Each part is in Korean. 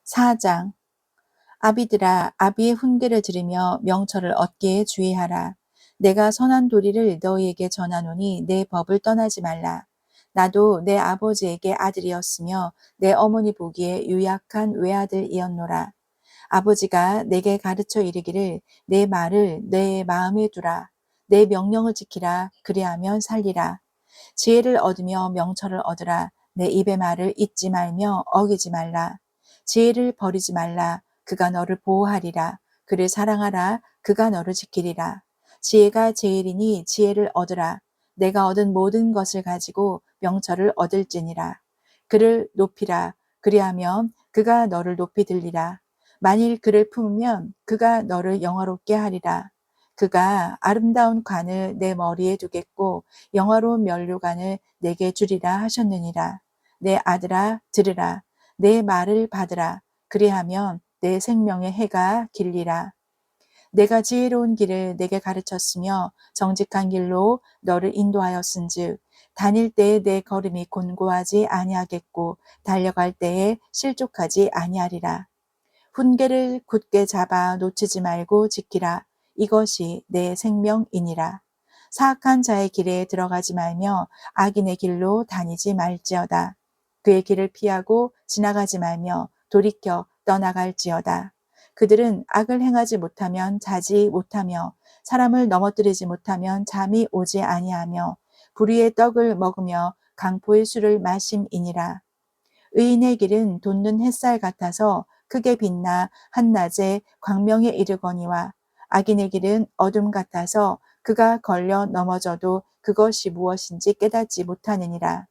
4장. 아비들아, 아비의 훈계를 들으며 명철을 얻기에 주의하라. 내가 선한 도리를 너희에게 전하노니 내 법을 떠나지 말라. 나도 내 아버지에게 아들이었으며 내 어머니 보기에 유약한 외아들이었노라. 아버지가 내게 가르쳐 이르기를 내 말을 내 마음에 두라. 내 명령을 지키라. 그리하면 살리라. 지혜를 얻으며 명철을 얻으라. 내 입의 말을 잊지 말며 어기지 말라. 지혜를 버리지 말라. 그가 너를 보호하리라. 그를 사랑하라. 그가 너를 지키리라. 지혜가 제일이니 지혜를 얻으라. 내가 얻은 모든 것을 가지고 명철을 얻을지니라. 그를 높이라. 그리하면 그가 너를 높이 들리라. 만일 그를 품으면 그가 너를 영화롭게 하리라. 그가 아름다운 관을 내 머리에 두겠고 영화로운 면류관을 내게 주리라 하셨느니라. 내 아들아 들으라. 내 말을 받으라. 그리하면 내 생명의 해가 길리라. 내가 지혜로운 길을 내게 가르쳤으며 정직한 길로 너를 인도하였은즉 다닐 때에 내 걸음이 곤고하지 아니하겠고 달려갈 때에 실족하지 아니하리라. 훈계를 굳게 잡아 놓치지 말고 지키라. 이것이 내 생명이니라. 사악한 자의 길에 들어가지 말며 악인의 길로 다니지 말지어다. 그의 길을 피하고 지나가지 말며 돌이켜 떠나갈지어다. 그들은 악을 행하지 못하면 자지 못하며 사람을 넘어뜨리지 못하면 잠이 오지 아니하며 불의의 떡을 먹으며 강포의 술을 마심이니라. 의인의 길은 돋는 햇살 같아서 크게 빛나 한낮에 광명에 이르거니와 악인의 길은 어둠 같아서 그가 걸려 넘어져도 그것이 무엇인지 깨닫지 못하느니라.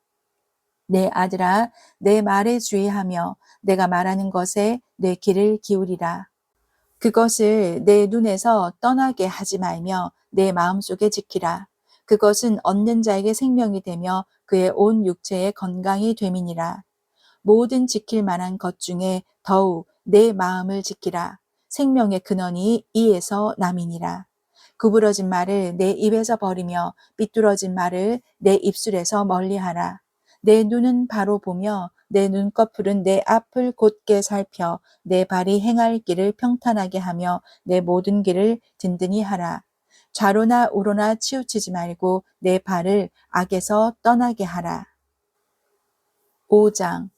내 아들아, 내 말에 주의하며 내가 말하는 것에 내 귀를 기울이라. 그것을 내 눈에서 떠나게 하지 말며 내 마음속에 지키라. 그것은 얻는 자에게 생명이 되며 그의 온 육체의 건강이 됨이니라. 모든 지킬 만한 것 중에 더욱 내 마음을 지키라. 생명의 근원이 이에서 남이니라. 구부러진 말을 내 입에서 버리며 삐뚤어진 말을 내 입술에서 멀리하라. 내 눈은 바로 보며 내 눈꺼풀은 내 앞을 곧게 살펴 내 발이 행할 길을 평탄하게 하며 내 모든 길을 든든히 하라. 좌로나 우로나 치우치지 말고 내 발을 악에서 떠나게 하라. 5장.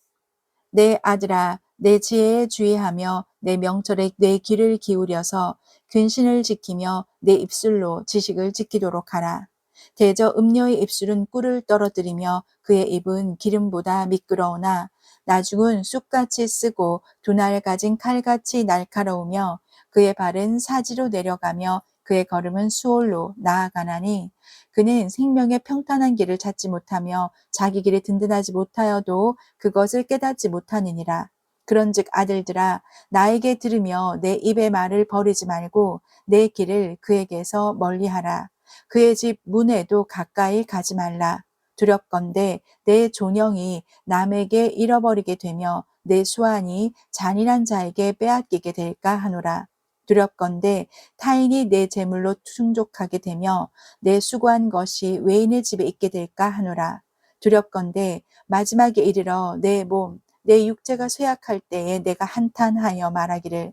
내 아들아, 내 지혜에 주의하며 내 명철에 내 귀를 기울여서 근신을 지키며 내 입술로 지식을 지키도록 하라. 대저 음녀의 입술은 꿀을 떨어뜨리며 그의 입은 기름보다 미끄러우나 나중은 쑥같이 쓰고 두 날 가진 칼같이 날카로우며 그의 발은 사지로 내려가며 그의 걸음은 수월로 나아가나니 그는 생명의 평탄한 길을 찾지 못하며 자기 길이 든든하지 못하여도 그것을 깨닫지 못하느니라. 그런즉 아들들아 나에게 들으며 내 입의 말을 버리지 말고 내 길을 그에게서 멀리하라. 그의 집 문에도 가까이 가지 말라. 두렵건대 내 존영이 남에게 잃어버리게 되며 내 수완이 잔인한 자에게 빼앗기게 될까 하노라. 두렵건대 타인이 내 재물로 충족하게 되며 내 수고한 것이 외인의 집에 있게 될까 하노라. 두렵건대 마지막에 이르러 내 몸, 내 육체가 쇠약할 때에 내가 한탄하여 말하기를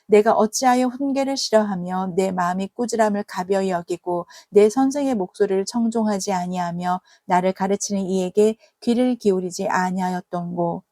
내가 어찌하여 훈계를 싫어하며 내 마음이 꾸지람을 가벼이 여기고 내 선생의 목소리를 청종하지 아니하며 나를 가르치는 이에게 귀를 기울이지 아니하였던고.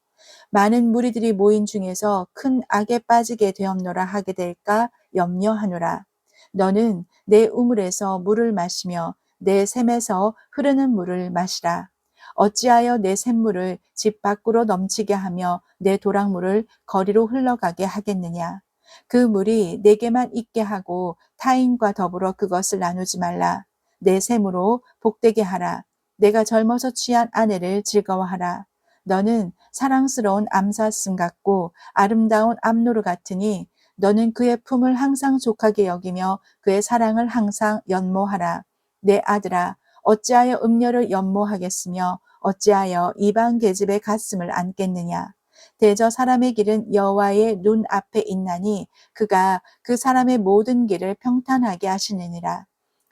많은 무리들이 모인 중에서 큰 악에 빠지게 되었노라 하게 될까 염려하노라. 너는 내 우물에서 물을 마시며 내 샘에서 흐르는 물을 마시라. 어찌하여 내 샘물을 집 밖으로 넘치게 하며 내 도랑물을 거리로 흘러가게 하겠느냐. 그 물이 내게만 있게 하고 타인과 더불어 그것을 나누지 말라. 내 샘으로 복되게 하라. 내가 젊어서 취한 아내를 즐거워하라. 너는 사랑스러운 암사슴 같고 아름다운 암노루 같으니 너는 그의 품을 항상 족하게 여기며 그의 사랑을 항상 연모하라. 내 아들아, 어찌하여 음녀를 연모하겠으며 어찌하여 이방 계집의 가슴을 안겠느냐. 대저 사람의 길은 여호와의 눈 앞에 있나니 그가 그 사람의 모든 길을 평탄하게 하시느니라.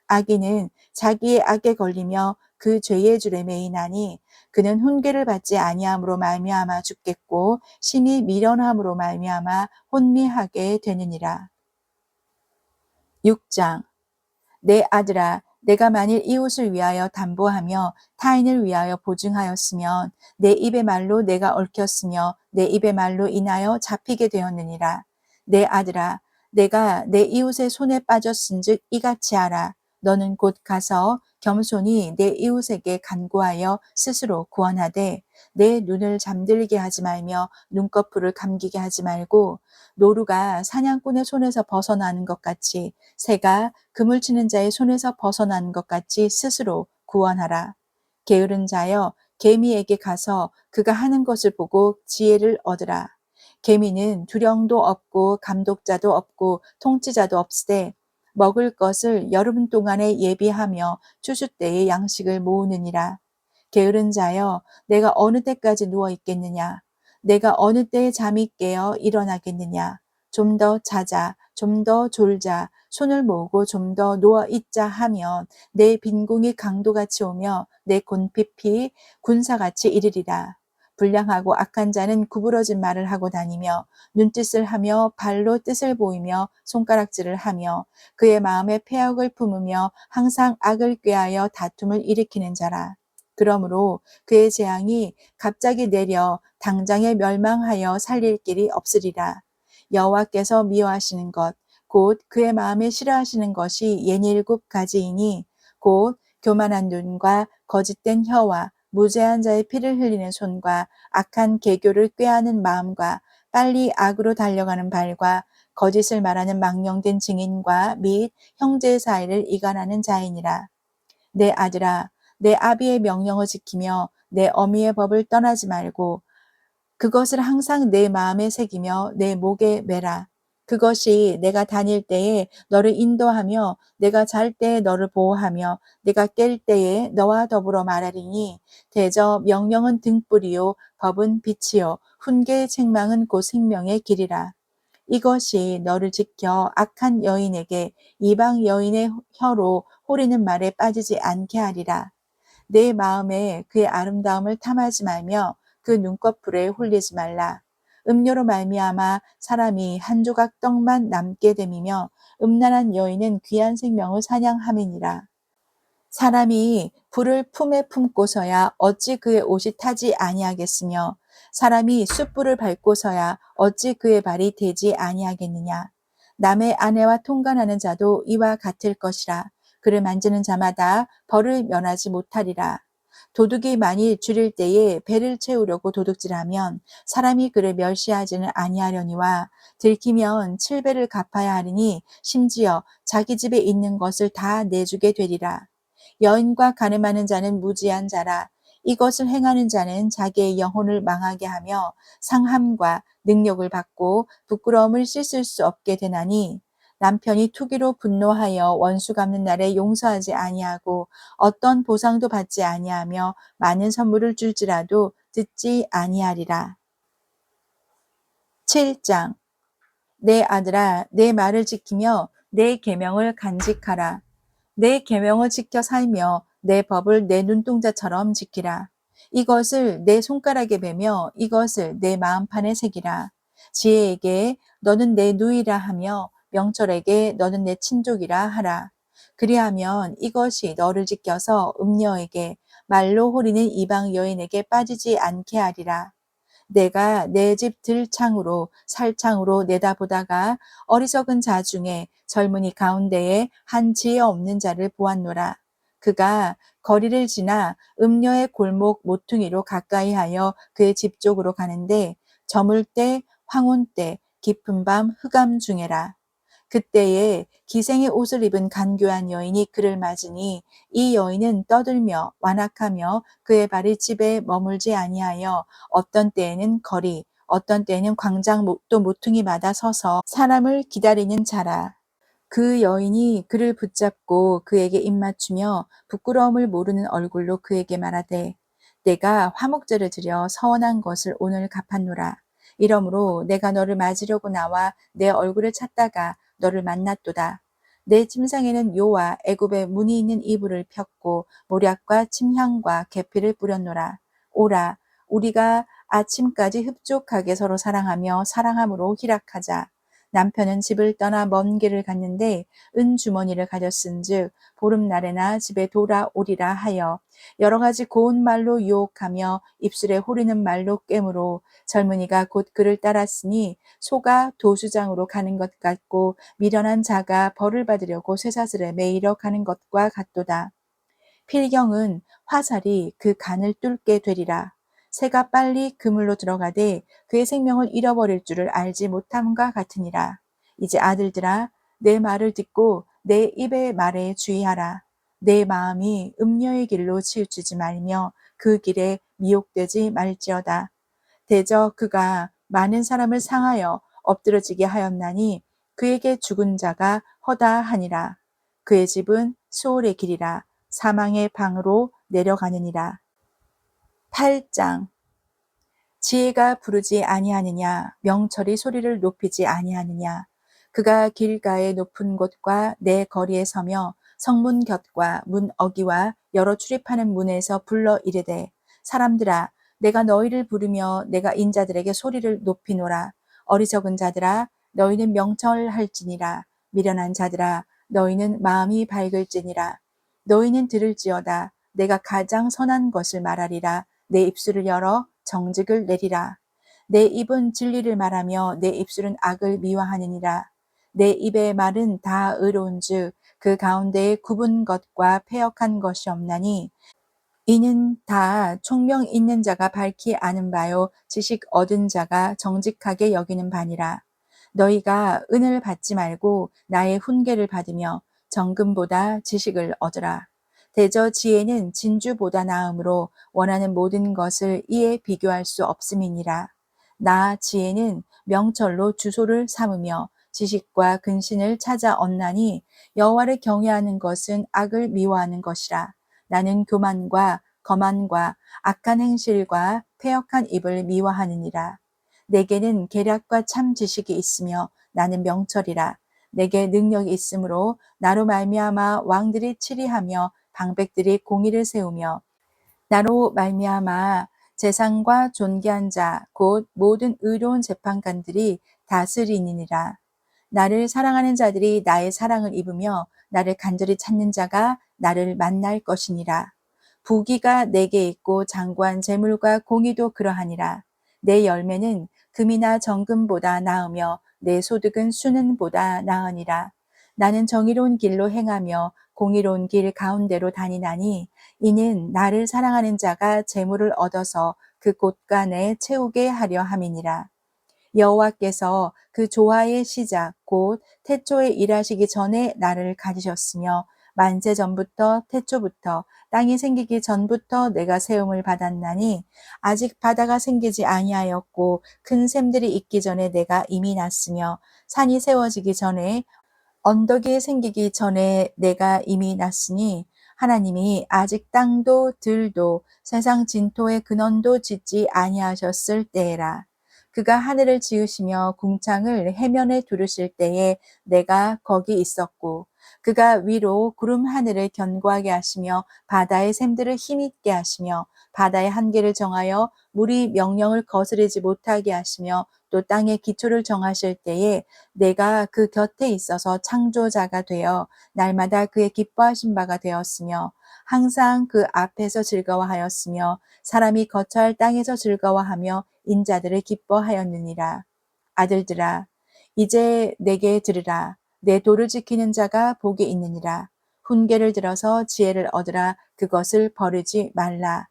악인은 자기의 악에 걸리며 그 죄의 줄에 매이나니 그는 훈계를 받지 아니함으로 말미암아 죽겠고 심히 미련함으로 말미암아 혼미하게 되느니라. 6장. 내 아들아, 내가 만일 이웃을 위하여 담보하며 타인을 위하여 보증하였으면 내 입의 말로 내가 얽혔으며 내 입의 말로 인하여 잡히게 되었느니라. 내 아들아, 내가 내 이웃의 손에 빠졌은즉 이같이 하라. 너는 곧 가서 겸손히 내 이웃에게 간구하여 스스로 구원하되 내 눈을 잠들게 하지 말며 눈꺼풀을 감기게 하지 말고 노루가 사냥꾼의 손에서 벗어나는 것 같이 새가 그물 치는 자의 손에서 벗어나는 것 같이 스스로 구원하라. 게으른 자여 개미에게 가서 그가 하는 것을 보고 지혜를 얻으라. 개미는 두령도 없고 감독자도 없고 통치자도 없으되 먹을 것을 여름 동안에 예비하며 추수 때에 양식을 모으느니라. 게으른 자여 내가 어느 때까지 누워 있겠느냐? 내가 어느 때에 잠이 깨어 일어나겠느냐? 좀 더 자자, 좀 더 졸자, 손을 모으고 좀 더 누워 있자 하면 내 빈궁이 강도같이 오며 내 곤핍이 군사같이 이르리라. 불량하고 악한 자는 구부러진 말을 하고 다니며 눈짓을 하며 발로 뜻을 보이며 손가락질을 하며 그의 마음에 패역을 품으며 항상 악을 꾀하여 다툼을 일으키는 자라. 그러므로 그의 재앙이 갑자기 내려 당장에 멸망하여 살릴 길이 없으리라. 여호와께서 미워하시는 것, 곧 그의 마음에 싫어하시는 것이 예닐곱 가지이니 곧 교만한 눈과 거짓된 혀와 무죄한 자의 피를 흘리는 손과 악한 계교를 꾀하는 마음과 빨리 악으로 달려가는 발과 거짓을 말하는 망령된 증인과 및 형제 사이를 이간하는 자이니라. 내 아들아, 내 아비의 명령을 지키며 내 어미의 법을 떠나지 말고 그것을 항상 내 마음에 새기며 내 목에 매라. 그것이 내가 다닐 때에 너를 인도하며 내가 잘 때에 너를 보호하며 내가 깰 때에 너와 더불어 말하리니 대저 명령은 등불이요 법은 빛이요 훈계의 책망은 곧 생명의 길이라. 이것이 너를 지켜 악한 여인에게 이방 여인의 혀로 호리는 말에 빠지지 않게 하리라. 내 마음에 그의 아름다움을 탐하지 말며 그 눈꺼풀에 홀리지 말라. 음료로 말미암아 사람이 한 조각 떡만 남게 됨이며 음란한 여인은 귀한 생명을 사냥함이니라. 사람이 불을 품에 품고서야 어찌 그의 옷이 타지 아니하겠으며 사람이 숯불을 밟고서야 어찌 그의 발이 되지 아니하겠느냐. 남의 아내와 통간하는 자도 이와 같을 것이라. 그를 만지는 자마다 벌을 면하지 못하리라. 도둑이 많이 줄일 때에 배를 채우려고 도둑질하면 사람이 그를 멸시하지는 아니하려니와 들키면 7배를 갚아야 하리니 심지어 자기 집에 있는 것을 다 내주게 되리라. 여인과 가늠하는 자는 무지한 자라. 이것을 행하는 자는 자기의 영혼을 망하게 하며 상함과 능력을 받고 부끄러움을 씻을 수 없게 되나니 남편이 투기로 분노하여 원수 갚는 날에 용서하지 아니하고 어떤 보상도 받지 아니하며 많은 선물을 줄지라도 듣지 아니하리라. 7장. 내 아들아, 내 말을 지키며 내 계명을 간직하라. 내 계명을 지켜 살며 내 법을 내 눈동자처럼 지키라. 이것을 내 손가락에 매며 이것을 내 마음판에 새기라. 지혜에게 너는 내 누이라 하며 명철에게 너는 내 친족이라 하라. 그리하면 이것이 너를 지켜서 음녀에게 말로 호리는 이방 여인에게 빠지지 않게 하리라. 내가 내 집 들창으로 살창으로 내다보다가 어리석은 자 중에 젊은이 가운데에 한 지혜 없는 자를 보았노라. 그가 거리를 지나 음녀의 골목 모퉁이로 가까이 하여 그의 집 쪽으로 가는데 저물 때 황혼 때 깊은 밤 흑암 중에라. 그때에 기생의 옷을 입은 간교한 여인이 그를 맞으니 이 여인은 떠들며 완악하며 그의 발이 집에 머물지 아니하여 어떤 때에는 거리 어떤 때에는 광장 또 모퉁이마다 서서 사람을 기다리는 자라. 그 여인이 그를 붙잡고 그에게 입맞추며 부끄러움을 모르는 얼굴로 그에게 말하되 내가 화목제를 드려 서원한 것을 오늘 갚았노라. 이러므로 내가 너를 맞으려고 나와 내 얼굴을 찾다가 너를 만났도다. 내 침상에는 요와 애굽의 무늬 있는 이불을 폈고 모략과 침향과 계피를 뿌렸노라. 오라, 우리가 아침까지 흡족하게 서로 사랑하며 사랑함으로 희락하자. 남편은 집을 떠나 먼 길을 갔는데 은주머니를 가졌은즉 보름날에나 집에 돌아오리라 하여 여러 가지 고운 말로 유혹하며 입술에 호리는 말로 꿰므로 젊은이가 곧 그를 따랐으니 소가 도수장으로 가는 것 같고 미련한 자가 벌을 받으려고 쇠사슬에 매이러 가는 것과 같도다. 필경은 화살이 그 간을 뚫게 되리라. 새가 빨리 그물로 들어가되 그의 생명을 잃어버릴 줄을 알지 못함과 같으니라. 이제 아들들아, 내 말을 듣고 내 입의 말에 주의하라. 내 마음이 음녀의 길로 치우치지 말며 그 길에 미혹되지 말지어다. 대저 그가 많은 사람을 상하여 엎드러지게 하였나니 그에게 죽은 자가 허다하니라. 그의 집은 수월의 길이라 사망의 방으로 내려가느니라. 8장. 지혜가 부르지 아니하느냐, 명철이 소리를 높이지 아니하느냐. 그가 길가의 높은 곳과 내 거리에 서며 성문 곁과 문 어기와 여러 출입하는 문에서 불러 이르되, 사람들아, 내가 너희를 부르며 내가 인자들에게 소리를 높이노라. 어리석은 자들아, 너희는 명철할지니라. 미련한 자들아, 너희는 마음이 밝을지니라. 너희는 들을지어다. 내가 가장 선한 것을 말하리라. 내 입술을 열어 정직을 내리라. 내 입은 진리를 말하며 내 입술은 악을 미워하느니라. 내 입의 말은 다 의로운즉 그 가운데에 굽은 것과 패역한 것이 없나니 이는 다 총명 있는 자가 밝히 아는 바요 지식 얻은 자가 정직하게 여기는 바니라. 너희가 은을 받지 말고 나의 훈계를 받으며 정금보다 지식을 얻으라. 대저 지혜는 진주보다 나음으로 원하는 모든 것을 이에 비교할 수 없음이니라. 나 지혜는 명철로 주소를 삼으며 지식과 근신을 찾아 얻나니 여호와를 경외하는 것은 악을 미워하는 것이라. 나는 교만과 거만과 악한 행실과 패역한 입을 미워하느니라. 내게는 계략과 참 지식이 있으며 나는 명철이라. 내게 능력이 있으므로 나로 말미암아 왕들이 치리하며 방백들이 공의를 세우며 나로 말미암아 재상과 존귀한 자 곧 모든 의로운 재판관들이 다스리니라. 나를 사랑하는 자들이 나의 사랑을 입으며 나를 간절히 찾는 자가 나를 만날 것이니라. 부귀가 내게 있고 장관 재물과 공의도 그러하니라. 내 열매는 금이나 정금보다 나으며 내 소득은 수는보다 나으니라. 나는 정의로운 길로 행하며 공의로운 길 가운데로 다니나니 이는 나를 사랑하는 자가 재물을 얻어서 그 곳간에 채우게 하려 함이니라. 여호와께서 그 조화의 시작 곧 태초에 일하시기 전에 나를 가지셨으며 만세 전부터 태초부터 땅이 생기기 전부터 내가 세움을 받았나니 아직 바다가 생기지 아니하였고 큰 샘들이 있기 전에 내가 이미 났으며 산이 세워지기 전에 언덕이 생기기 전에 내가 이미 났으니 하나님이 아직 땅도 들도 세상 진토의 근원도 짓지 아니하셨을 때에라. 그가 하늘을 지으시며 궁창을 해면에 두르실 때에 내가 거기 있었고 그가 위로 구름 하늘을 견고하게 하시며 바다의 샘들을 힘있게 하시며 바다의 한계를 정하여 물이 명령을 거스르지 못하게 하시며 또 땅의 기초를 정하실 때에 내가 그 곁에 있어서 창조자가 되어 날마다 그의 기뻐하신 바가 되었으며 항상 그 앞에서 즐거워하였으며 사람이 거처할 땅에서 즐거워하며 인자들을 기뻐하였느니라. 아들들아, 이제 내게 들으라. 내 도를 지키는 자가 복이 있느니라. 훈계를 들어서 지혜를 얻으라. 그것을 버리지 말라.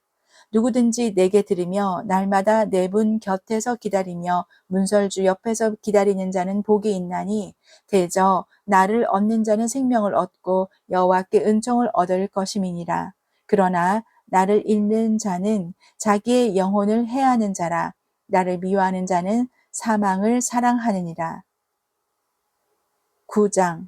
누구든지 내게 들으며 날마다 내 문 곁에서 기다리며 문설주 옆에서 기다리는 자는 복이 있나니 대저 나를 얻는 자는 생명을 얻고 여호와께 은총을 얻을 것임이니라. 그러나 나를 잃는 자는 자기의 영혼을 해하는 자라. 나를 미워하는 자는 사망을 사랑하느니라. 9장.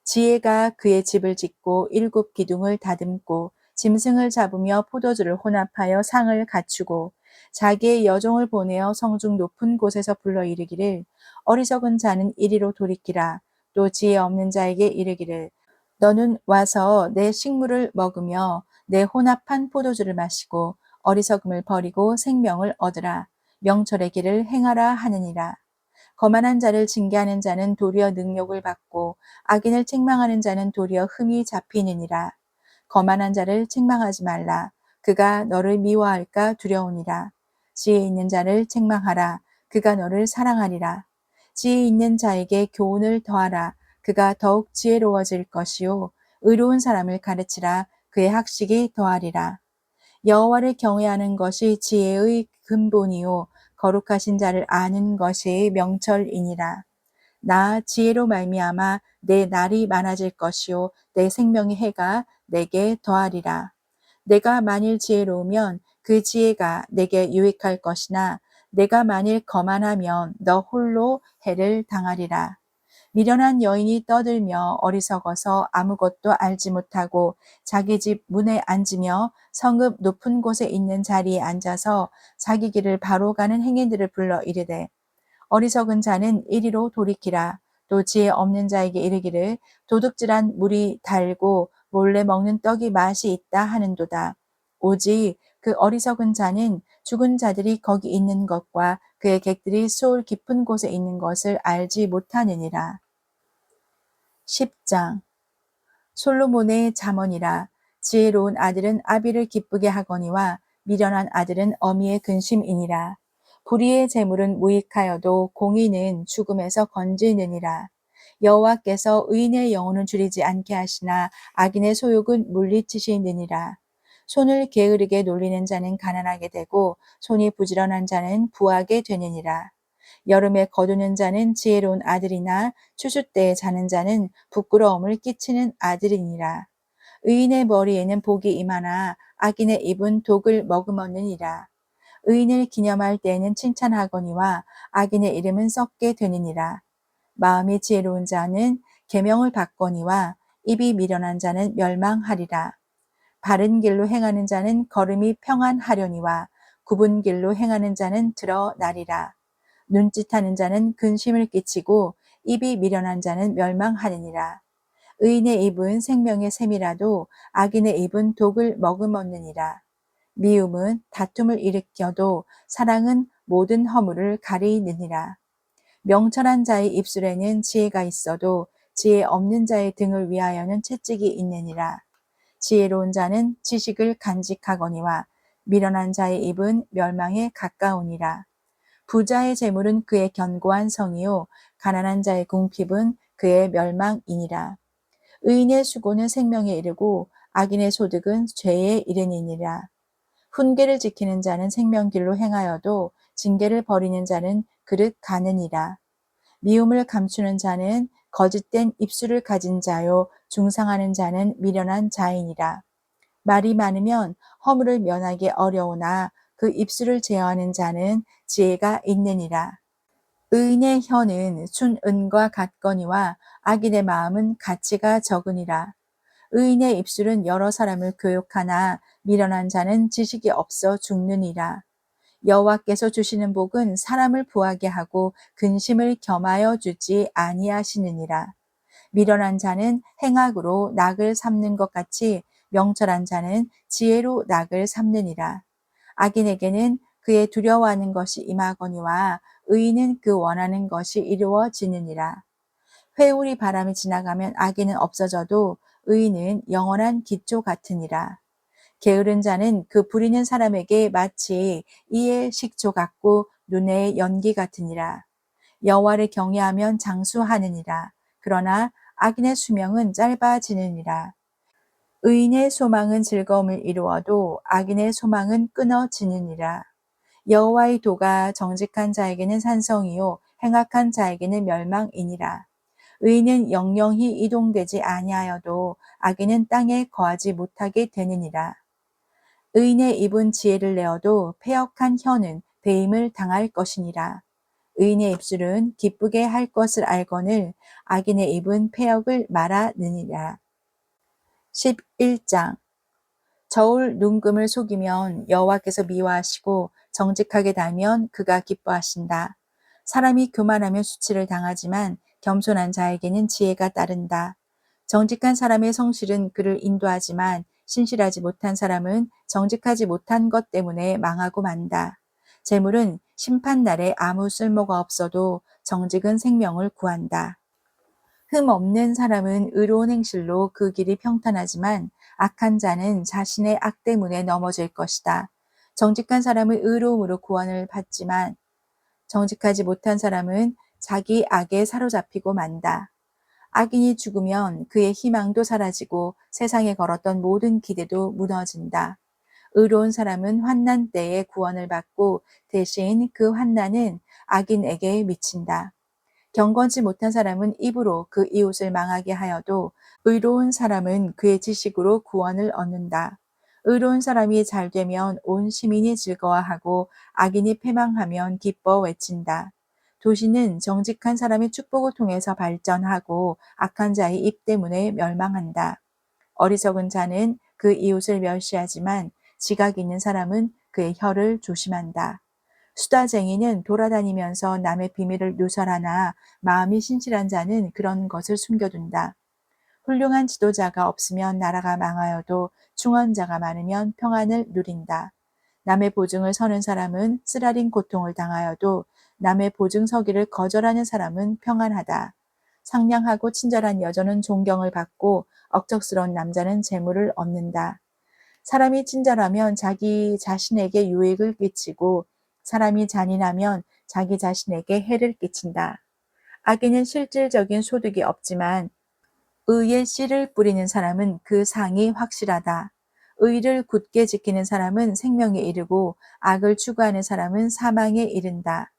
지혜가 그의 집을 짓고 7 기둥을 다듬고 짐승을 잡으며 포도주를 혼합하여 상을 갖추고 자기의 여종을 보내어 성중 높은 곳에서 불러 이르기를 어리석은 자는 이리로 돌이키라. 또 지혜 없는 자에게 이르기를 너는 와서 내 식물을 먹으며 내 혼합한 포도주를 마시고 어리석음을 버리고 생명을 얻으라. 명철의 길을 행하라 하느니라. 거만한 자를 징계하는 자는 도리어 능욕을 받고 악인을 책망하는 자는 도리어 흠이 잡히느니라. 거만한 자를 책망하지 말라. 그가 너를 미워할까 두려우니라. 지혜 있는 자를 책망하라. 그가 너를 사랑하리라. 지혜 있는 자에게 교훈을 더하라. 그가 더욱 지혜로워질 것이요. 의로운 사람을 가르치라. 그의 학식이 더하리라. 여호와를 경외하는 것이 지혜의 근본이요 거룩하신 자를 아는 것이 명철이니라. 나 지혜로 말미암아 내 날이 많아질 것이요 내 생명의 해가 내게 더하리라. 내가 만일 지혜로우면 그 지혜가 내게 유익할 것이나 내가 만일 거만하면 너 홀로 해를 당하리라. 미련한 여인이 떠들며 어리석어서 아무것도 알지 못하고 자기 집 문에 앉으며 성읍 높은 곳에 있는 자리에 앉아서 자기 길을 바로 가는 행인들을 불러 이르되 어리석은 자는 이리로 돌이키라. 또 지혜 없는 자에게 이르기를 도둑질한 물이 달고 몰래 먹는 떡이 맛이 있다 하는도다. 오직 그 어리석은 자는 죽은 자들이 거기 있는 것과 그의 객들이 수올 깊은 곳에 있는 것을 알지 못하느니라. 10장 솔로몬의 잠언이라. 지혜로운 아들은 아비를 기쁘게 하거니와 미련한 아들은 어미의 근심이니라. 불의의 재물은 무익하여도 공의는 죽음에서 건지느니라. 여호와께서 의인의 영혼은 줄이지 않게 하시나 악인의 소욕은 물리치시느니라. 손을 게으르게 놀리는 자는 가난하게 되고 손이 부지런한 자는 부하게 되느니라. 여름에 거두는 자는 지혜로운 아들이나 추수 때에 자는 자는 부끄러움을 끼치는 아들이니라. 의인의 머리에는 복이 임하나 악인의 입은 독을 머금었느니라. 의인을 기념할 때에는 칭찬하거니와 악인의 이름은 썩게 되느니라. 마음이 지혜로운 자는 계명을 받거니와 입이 미련한 자는 멸망하리라. 바른 길로 행하는 자는 걸음이 평안하려니와 굽은 길로 행하는 자는 드러나리라. 눈짓하는 자는 근심을 끼치고 입이 미련한 자는 멸망하느니라. 의인의 입은 생명의 샘이라도 악인의 입은 독을 머금었느니라. 미움은 다툼을 일으켜도 사랑은 모든 허물을 가리느니라. 명철한 자의 입술에는 지혜가 있어도 지혜 없는 자의 등을 위하여는 채찍이 있느니라. 지혜로운 자는 지식을 간직하거니와 미련한 자의 입은 멸망에 가까우니라. 부자의 재물은 그의 견고한 성이요 가난한 자의 궁핍은 그의 멸망이니라. 의인의 수고는 생명에 이르고 악인의 소득은 죄에 이르니라. 훈계를 지키는 자는 생명길로 행하여도 징계를 버리는 자는 그릇 가느니라. 미움을 감추는 자는 거짓된 입술을 가진 자요 중상하는 자는 미련한 자이니라. 말이 많으면 허물을 면하기 어려우나 그 입술을 제어하는 자는 지혜가 있느니라. 의인의 혀는 순은과 같거니와 악인의 마음은 가치가 적으니라. 의인의 입술은 여러 사람을 교육하나 미련한 자는 지식이 없어 죽느니라. 여호와께서 주시는 복은 사람을 부하게 하고 근심을 겸하여 주지 아니하시느니라. 미련한 자는 행악으로 낙을 삼는 것 같이 명철한 자는 지혜로 낙을 삼느니라. 악인에게는 그의 두려워하는 것이 임하거니와 의인은 그 원하는 것이 이루어지느니라. 회오리 바람이 지나가면 악인은 없어져도 의인은 영원한 기초 같으니라. 게으른 자는 그 부리는 사람에게 마치 이의 식초 같고 눈의 연기 같으니라. 여호와를 경외하면 장수하느니라. 그러나 악인의 수명은 짧아지느니라. 의인의 소망은 즐거움을 이루어도 악인의 소망은 끊어지느니라. 여호와의 도가 정직한 자에게는 산성이요 행악한 자에게는 멸망이니라. 의인은 영영히 이동되지 아니하여도 악인은 땅에 거하지 못하게 되느니라. 의인의 입은 지혜를 내어도 패역한 혀는 배임을 당할 것이니라. 의인의 입술은 기쁘게 할 것을 알거늘 악인의 입은 패역을 말하느니라. 11장 저울 눈금을 속이면 여호와께서 미워하시고 정직하게 달면 그가 기뻐하신다. 사람이 교만하면 수치를 당하지만 겸손한 자에게는 지혜가 따른다. 정직한 사람의 성실은 그를 인도하지만 신실하지 못한 사람은 정직하지 못한 것 때문에 망하고 만다. 재물은 심판날에 아무 쓸모가 없어도 정직은 생명을 구한다. 흠 없는 사람은 의로운 행실로 그 길이 평탄하지만 악한 자는 자신의 악 때문에 넘어질 것이다. 정직한 사람은 의로움으로 구원을 받지만 정직하지 못한 사람은 자기 악에 사로잡히고 만다. 악인이 죽으면 그의 희망도 사라지고 세상에 걸었던 모든 기대도 무너진다. 의로운 사람은 환난 때에 구원을 받고 대신 그 환난은 악인에게 미친다. 경건치 못한 사람은 입으로 그 이웃을 망하게 하여도 의로운 사람은 그의 지식으로 구원을 얻는다. 의로운 사람이 잘 되면 온 시민이 즐거워하고 악인이 패망하면 기뻐 외친다. 도시는 정직한 사람의 축복을 통해서 발전하고 악한 자의 입 때문에 멸망한다. 어리석은 자는 그 이웃을 멸시하지만 지각 있는 사람은 그의 혀를 조심한다. 수다쟁이는 돌아다니면서 남의 비밀을 누설하나 마음이 신실한 자는 그런 것을 숨겨둔다. 훌륭한 지도자가 없으면 나라가 망하여도 충언자가 많으면 평안을 누린다. 남의 보증을 서는 사람은 쓰라린 고통을 당하여도 남의 보증 서기를 거절하는 사람은 평안하다. 상냥하고 친절한 여자는 존경을 받고 억척스러운 남자는 재물을 얻는다. 사람이 친절하면 자기 자신에게 유익을 끼치고 사람이 잔인하면 자기 자신에게 해를 끼친다. 악인은 실질적인 소득이 없지만 의의 씨를 뿌리는 사람은 그 상이 확실하다. 의를 굳게 지키는 사람은 생명에 이르고 악을 추구하는 사람은 사망에 이른다.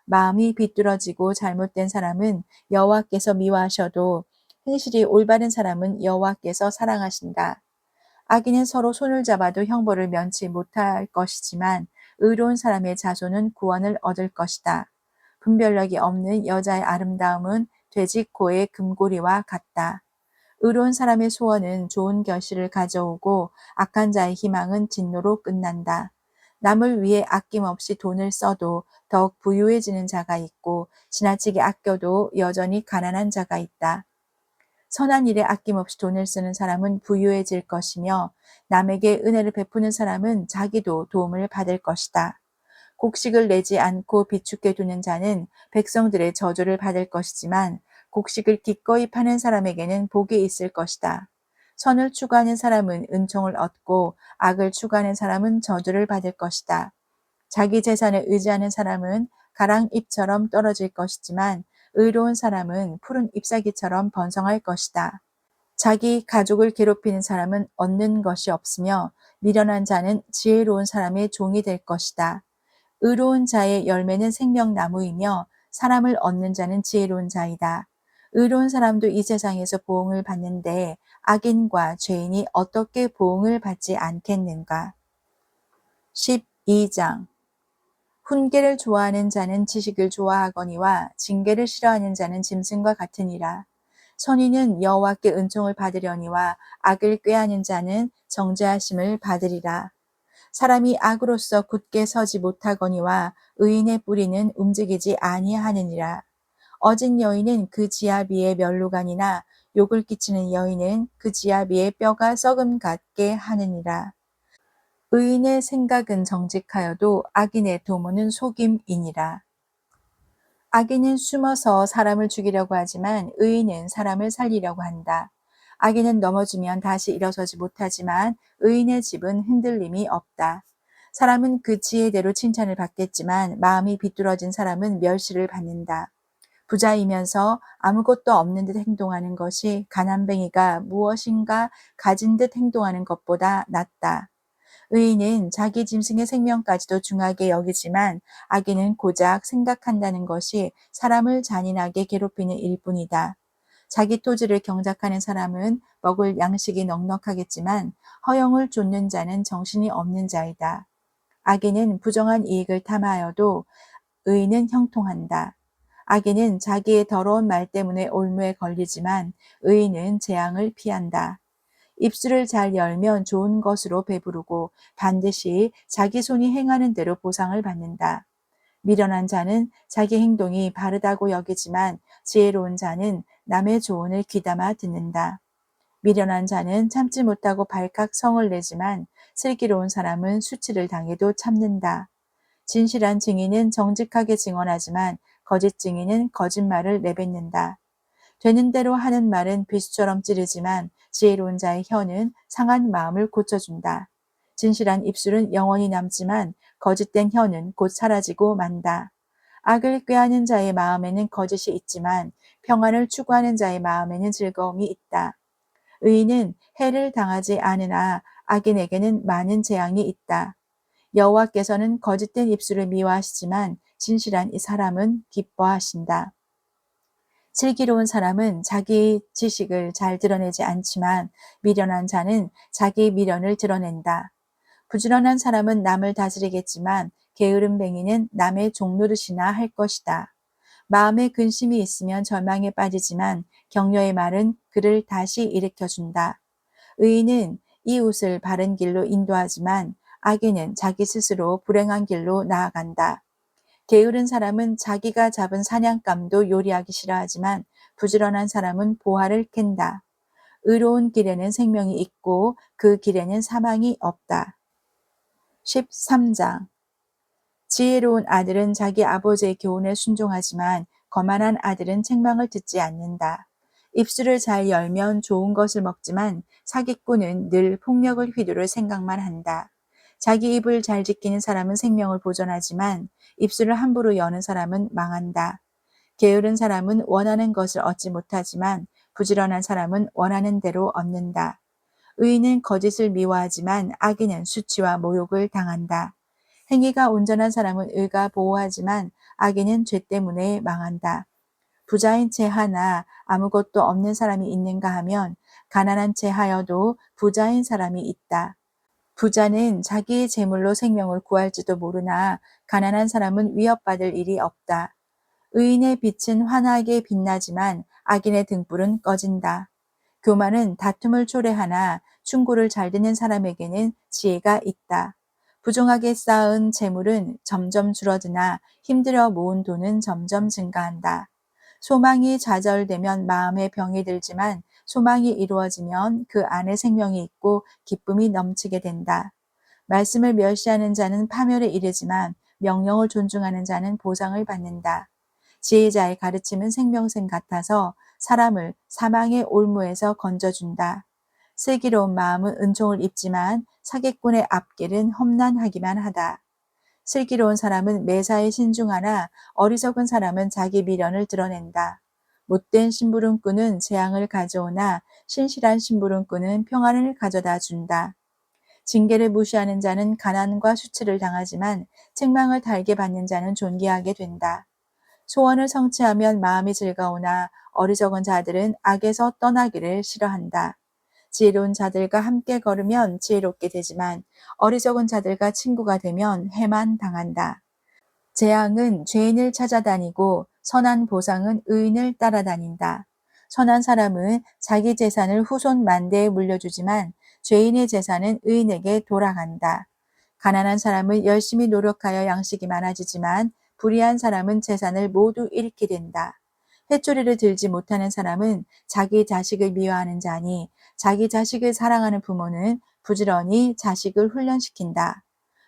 마음이 비뚤어지고 잘못된 사람은 여호와께서 미워하셔도 행실이 올바른 사람은 여호와께서 사랑하신다. 악인은 서로 손을 잡아도 형벌을 면치 못할 것이지만 의로운 사람의 자손은 구원을 얻을 것이다. 분별력이 없는 여자의 아름다움은 돼지코의 금고리와 같다. 의로운 사람의 소원은 좋은 결실을 가져오고 악한 자의 희망은 진노로 끝난다. 남을 위해 아낌없이 돈을 써도 더욱 부유해지는 자가 있고 지나치게 아껴도 여전히 가난한 자가 있다. 선한 일에 아낌없이 돈을 쓰는 사람은 부유해질 것이며 남에게 은혜를 베푸는 사람은 자기도 도움을 받을 것이다. 곡식을 내지 않고 비축해 두는 자는 백성들의 저주를 받을 것이지만 곡식을 기꺼이 파는 사람에게는 복이 있을 것이다. 선을 추구하는 사람은 은총을 얻고 악을 추구하는 사람은 저주를 받을 것이다. 자기 재산을 의지하는 사람은 가랑잎처럼 떨어질 것이지만 의로운 사람은 푸른 잎사귀처럼 번성할 것이다. 자기 가족을 괴롭히는 사람은 얻는 것이 없으며 미련한 자는 지혜로운 사람의 종이 될 것이다. 의로운 자의 열매는 생명나무이며 사람을 얻는 자는 지혜로운 자이다. 의로운 사람도 이 세상에서 보응을 받는데 악인과 죄인이 어떻게 보응을 받지 않겠는가? 12장 훈계를 좋아하는 자는 지식을 좋아하거니와 징계를 싫어하는 자는 짐승과 같으니라. 선인은 여호와께 은총을 받으려니와 악을 꾀하는 자는 정죄하심을 받으리라. 사람이 악으로서 굳게 서지 못하거니와 의인의 뿌리는 움직이지 아니하느니라. 어진 여인은 그 지아비의 면류관이나 욕을 끼치는 여인은 그 지아비의 뼈가 썩음 같게 하느니라. 의인의 생각은 정직하여도 악인의 도모는 속임이니라. 악인은 숨어서 사람을 죽이려고 하지만 의인은 사람을 살리려고 한다. 악인은 넘어지면 다시 일어서지 못하지만 의인의 집은 흔들림이 없다. 사람은 그 지혜대로 칭찬을 받겠지만 마음이 비뚤어진 사람은 멸시를 받는다. 부자이면서 아무것도 없는 듯 행동하는 것이 가난뱅이가 무엇인가 가진 듯 행동하는 것보다 낫다. 의인은 자기 짐승의 생명까지도 중하게 여기지만 악인은 고작 생각한다는 것이 사람을 잔인하게 괴롭히는 일뿐이다. 자기 토지를 경작하는 사람은 먹을 양식이 넉넉하겠지만 허영을 좇는 자는 정신이 없는 자이다. 악인은 부정한 이익을 탐하여도 의인은 형통한다. 악인은 자기의 더러운 말 때문에 올무에 걸리지만 의인은 재앙을 피한다. 입술을 잘 열면 좋은 것으로 배부르고 반드시 자기 손이 행하는 대로 보상을 받는다. 미련한 자는 자기 행동이 바르다고 여기지만 지혜로운 자는 남의 조언을 귀담아 듣는다. 미련한 자는 참지 못하고 발칵 성을 내지만 슬기로운 사람은 수치를 당해도 참는다. 진실한 증인은 정직하게 증언하지만 거짓 증인은 거짓말을 내뱉는다. 되는 대로 하는 말은 비수처럼 찌르지만 지혜로운 자의 혀는 상한 마음을 고쳐준다. 진실한 입술은 영원히 남지만 거짓된 혀는 곧 사라지고 만다. 악을 꾀하는 자의 마음에는 거짓이 있지만 평안을 추구하는 자의 마음에는 즐거움이 있다. 의인은 해를 당하지 않으나 악인에게는 많은 재앙이 있다. 여호와께서는 거짓된 입술을 미워하시지만 진실한 이 사람은 기뻐하신다. 슬기로운 사람은 자기 지식을 잘 드러내지 않지만 미련한 자는 자기 미련을 드러낸다. 부지런한 사람은 남을 다스리겠지만 게으름뱅이는 남의 종노릇이나 할 것이다. 마음에 근심이 있으면 절망에 빠지지만 격려의 말은 그를 다시 일으켜준다. 의인은 이웃을 바른 길로 인도하지만 악인은 자기 스스로 불행한 길로 나아간다. 게으른 사람은 자기가 잡은 사냥감도 요리하기 싫어하지만 부지런한 사람은 보화를 캔다. 의로운 길에는 생명이 있고 그 길에는 사망이 없다. 13장. 지혜로운 아들은 자기 아버지의 교훈에 순종하지만 거만한 아들은 책망을 듣지 않는다. 입술을 잘 열면 좋은 것을 먹지만 사기꾼은 늘 폭력을 휘두를 생각만 한다. 자기 입을 잘 지키는 사람은 생명을 보존하지만 입술을 함부로 여는 사람은 망한다. 게으른 사람은 원하는 것을 얻지 못하지만 부지런한 사람은 원하는 대로 얻는다. 의인은 거짓을 미워하지만 악인은 수치와 모욕을 당한다. 행위가 온전한 사람은 의가 보호하지만 악인은 죄 때문에 망한다. 부자인 채 하나 아무것도 없는 사람이 있는가 하면 가난한 채 하여도 부자인 사람이 있다. 부자는 자기의 재물로 생명을 구할지도 모르나 가난한 사람은 위협받을 일이 없다. 의인의 빛은 환하게 빛나지만 악인의 등불은 꺼진다. 교만은 다툼을 초래하나 충고를 잘 듣는 사람에게는 지혜가 있다. 부정하게 쌓은 재물은 점점 줄어드나 힘들어 모은 돈은 점점 증가한다. 소망이 좌절되면 마음에 병이 들지만 소망이 이루어지면 그 안에 생명이 있고 기쁨이 넘치게 된다. 말씀을 멸시하는 자는 파멸에 이르지만 명령을 존중하는 자는 보상을 받는다. 지혜자의 가르침은 생명샘 같아서 사람을 사망의 올무에서 건져준다. 슬기로운 마음은 은총을 입지만 사기꾼의 앞길은 험난하기만 하다. 슬기로운 사람은 매사에 신중하나 어리석은 사람은 자기 미련을 드러낸다. 못된 심부름꾼은 재앙을 가져오나 신실한 심부름꾼은 평안을 가져다 준다. 징계를 무시하는 자는 가난과 수치를 당하지만 책망을 달게 받는 자는 존귀하게 된다. 소원을 성취하면 마음이 즐거우나 어리석은 자들은 악에서 떠나기를 싫어한다. 지혜로운 자들과 함께 걸으면 지혜롭게 되지만 어리석은 자들과 친구가 되면 해만 당한다. 재앙은 죄인을 찾아다니고 선한 보상은 의인을 따라다닌다. 선한 사람은 자기 재산을 후손 만대에 물려주지만 죄인의 재산은 의인에게 돌아간다. 가난한 사람은 열심히 노력하여 양식이 많아지지만 불의한 사람은 재산을 모두 잃게 된다. 회초리를 들지 못하는 사람은 자기 자식을 미워하는 자니 자기 자식을 사랑하는 부모는 부지런히 자식을 훈련시킨다.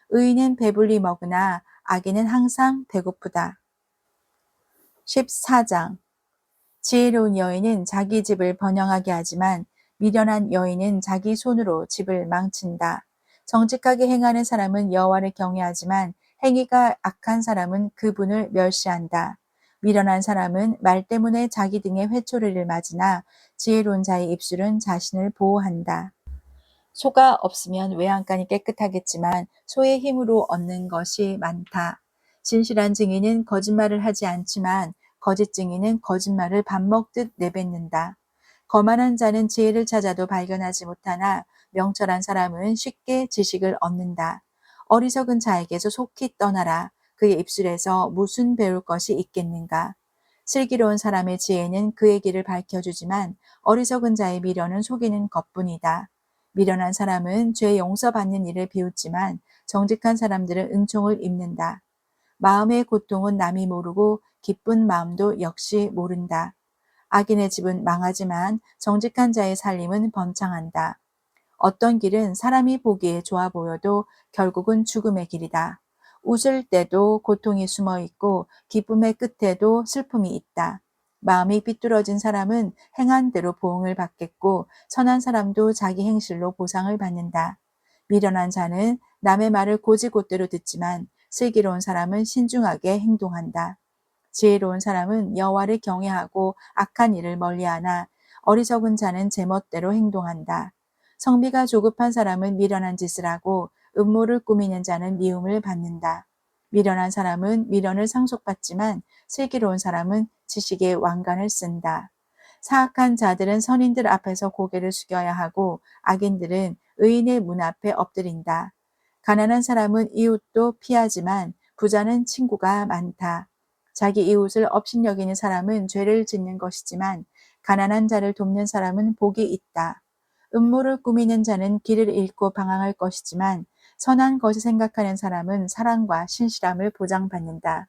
의인은 배불리 먹으나 악인은 항상 배고프다. 14장. 지혜로운 여인은 자기 집을 번영하게 하지만 미련한 여인은 자기 손으로 집을 망친다. 정직하게 행하는 사람은 여호와를 경외하지만 행위가 악한 사람은 그분을 멸시한다. 미련한 사람은 말 때문에 자기 등에 회초리를 맞으나 지혜로운 자의 입술은 자신을 보호한다. 소가 없으면 외양간이 깨끗하겠지만 소의 힘으로 얻는 것이 많다. 진실한 증인은 거짓말을 하지 않지만 거짓 증인은 거짓말을 밥 먹듯 내뱉는다. 거만한 자는 지혜를 찾아도 발견하지 못하나 명철한 사람은 쉽게 지식을 얻는다. 어리석은 자에게서 속히 떠나라. 그의 입술에서 무슨 배울 것이 있겠는가. 슬기로운 사람의 지혜는 그의 길을 밝혀주지만 어리석은 자의 미련은 속이는 것뿐이다. 미련한 사람은 죄 용서받는 일을 비웃지만 정직한 사람들은 은총을 입는다. 마음의 고통은 남이 모르고 기쁜 마음도 역시 모른다. 악인의 집은 망하지만 정직한 자의 살림은 번창한다. 어떤 길은 사람이 보기에 좋아 보여도 결국은 죽음의 길이다. 웃을 때도 고통이 숨어 있고 기쁨의 끝에도 슬픔이 있다. 마음이 삐뚤어진 사람은 행한 대로 보응을 받겠고 선한 사람도 자기 행실로 보상을 받는다. 미련한 자는 남의 말을 곧이곧대로 듣지만 슬기로운 사람은 신중하게 행동한다. 지혜로운 사람은 여호와를 경외하고 악한 일을 멀리하나 어리석은 자는 제멋대로 행동한다. 성비가 조급한 사람은 미련한 짓을 하고 음모를 꾸미는 자는 미움을 받는다. 미련한 사람은 미련을 상속받지만 슬기로운 사람은 지식의 왕관을 쓴다. 사악한 자들은 선인들 앞에서 고개를 숙여야 하고 악인들은 의인의 문 앞에 엎드린다. 가난한 사람은 이웃도 피하지만 부자는 친구가 많다. 자기 이웃을 업신여기는 사람은 죄를 짓는 것이지만 가난한 자를 돕는 사람은 복이 있다. 음모를 꾸미는 자는 길을 잃고 방황할 것이지만 선한 것을 생각하는 사람은 사랑과 신실함을 보장받는다.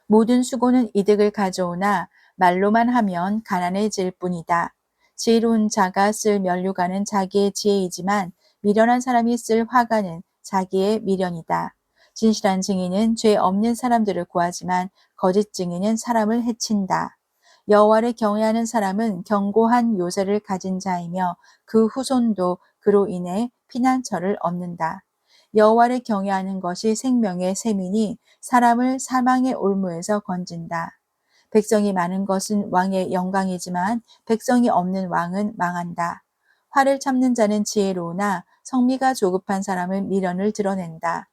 모든 수고는 이득을 가져오나 말로만 하면 가난해질 뿐이다. 지혜로운 자가 쓸 면류관은 자기의 지혜이지만 미련한 사람이 쓸 화관은 자기의 미련이다. 진실한 증인은 죄 없는 사람들을 구하지만 거짓 증인은 사람을 해친다. 여호와를 경외하는 사람은 견고한 요새를 가진 자이며 그 후손도 그로 인해 피난처를 얻는다. 여호와를 경외하는 것이 생명의 셈이니 사람을 사망의 올무에서 건진다. 백성이 많은 것은 왕의 영광이지만 백성이 없는 왕은 망한다. 화를 참는 자는 지혜로우나 성미가 조급한 사람은 미련을 드러낸다.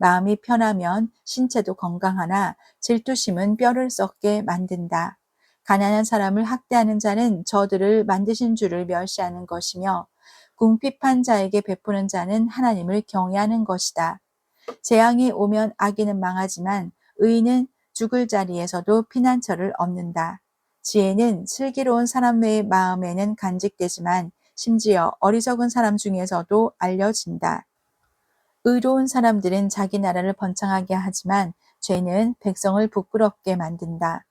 마음이 편하면 신체도 건강하나 질투심은 뼈를 썩게 만든다. 가난한 사람을 학대하는 자는 저들을 만드신 주를 멸시하는 것이며 궁핍한 자에게 베푸는 자는 하나님을 경외하는 것이다. 재앙이 오면 악인은 망하지만 의인은 죽을 자리에서도 피난처를 얻는다. 지혜는 슬기로운 사람의 마음에는 간직되지만 심지어 어리석은 사람 중에서도 알려진다. 의로운 사람들은 자기 나라를 번창하게 하지만 죄는 백성을 부끄럽게 만든다.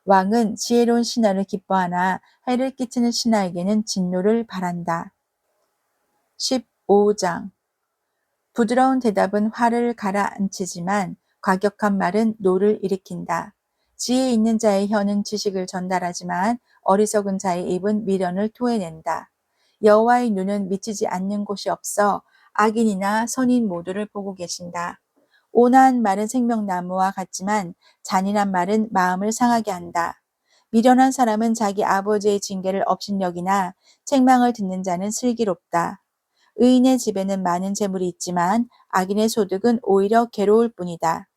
왕은 지혜로운 신하를 기뻐하나 해를 끼치는 신하에게는 진노를 바란다. 15장 부드러운 대답은 화를 가라앉히지만 과격한 말은 노를 일으킨다. 지혜 있는 자의 혀는 지식을 전달하지만 어리석은 자의 입은 미련을 토해낸다. 여호와의 눈은 미치지 않는 곳이 없어 악인이나 선인 모두를 보고 계신다. 온화한 말은 생명나무와 같지만 잔인한 말은 마음을 상하게 한다. 미련한 사람은 자기 아버지의 징계를 업신여기나 책망을 듣는 자는 슬기롭다. 의인의 집에는 많은 재물이 있지만 악인의 소득은 오히려 괴로울 뿐이다.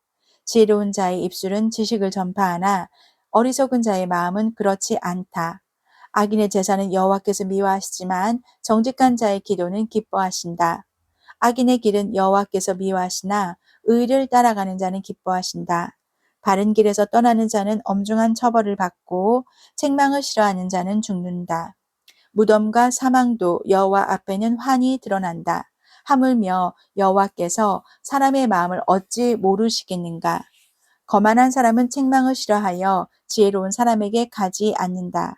지혜로운 자의 입술은 지식을 전파하나 어리석은 자의 마음은 그렇지 않다. 악인의 제사는 여호와께서 미워하시지만 정직한 자의 기도는 기뻐하신다. 악인의 길은 여호와께서 미워하시나 의를 따라가는 자는 기뻐하신다. 바른 길에서 떠나는 자는 엄중한 처벌을 받고 책망을 싫어하는 자는 죽는다. 무덤과 사망도 여호와 앞에는 환히 드러난다. 하물며 여호와께서 사람의 마음을 어찌 모르시겠는가? 거만한 사람은 책망을 싫어하여 지혜로운 사람에게 가지 않는다.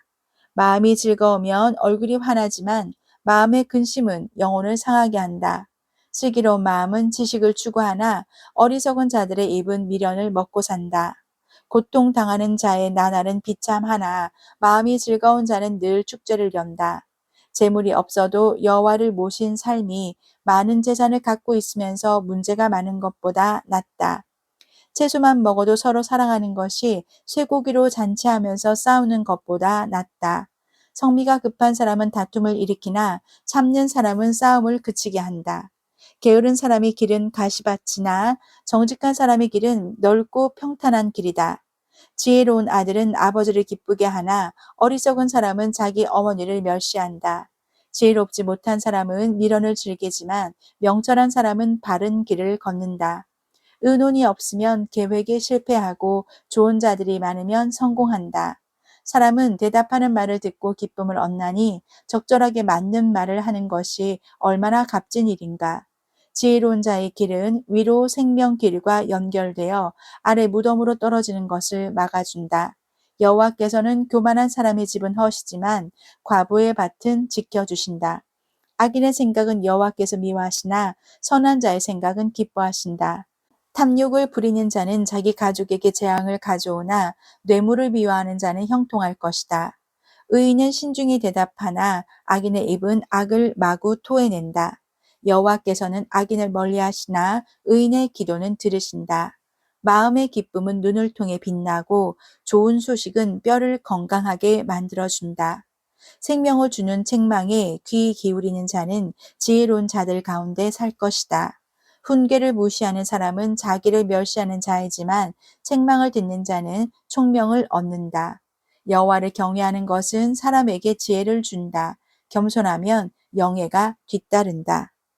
마음이 즐거우면 얼굴이 환하지만 마음의 근심은 영혼을 상하게 한다. 슬기로운 마음은 지식을 추구하나 어리석은 자들의 입은 미련을 먹고 산다. 고통당하는 자의 나날은 비참하나 마음이 즐거운 자는 늘 축제를 연다. 재물이 없어도 여호와를 모신 삶이 많은 재산을 갖고 있으면서 문제가 많은 것보다 낫다. 채소만 먹어도 서로 사랑하는 것이 쇠고기로 잔치하면서 싸우는 것보다 낫다. 성미가 급한 사람은 다툼을 일으키나 참는 사람은 싸움을 그치게 한다. 게으른 사람의 길은 가시밭이나 정직한 사람의 길은 넓고 평탄한 길이다. 지혜로운 아들은 아버지를 기쁘게 하나 어리석은 사람은 자기 어머니를 멸시한다. 지혜롭지 못한 사람은 미련을 즐기지만 명철한 사람은 바른 길을 걷는다. 의논이 없으면 계획에 실패하고 좋은 자들이 많으면 성공한다. 사람은 대답하는 말을 듣고 기쁨을 얻나니 적절하게 맞는 말을 하는 것이 얼마나 값진 일인가. 지혜로운 자의 길은 위로 생명 길과 연결되어 아래 무덤으로 떨어지는 것을 막아준다. 여호와께서는 교만한 사람의 집은 허시지만 과부의 밭은 지켜주신다. 악인의 생각은 여호와께서 미워하시나 선한 자의 생각은 기뻐하신다. 탐욕을 부리는 자는 자기 가족에게 재앙을 가져오나 뇌물을 미워하는 자는 형통할 것이다. 의인은 신중히 대답하나 악인의 입은 악을 마구 토해낸다. 여호와께서는 악인을 멀리하시나 의인의 기도는 들으신다. 마음의 기쁨은 눈을 통해 빛나고 좋은 소식은 뼈를 건강하게 만들어준다. 생명을 주는 책망에 귀 기울이는 자는 지혜로운 자들 가운데 살 것이다. 훈계를 무시하는 사람은 자기를 멸시하는 자이지만 책망을 듣는 자는 총명을 얻는다. 여호와를 경외하는 것은 사람에게 지혜를 준다. 겸손하면 영예가 뒤따른다.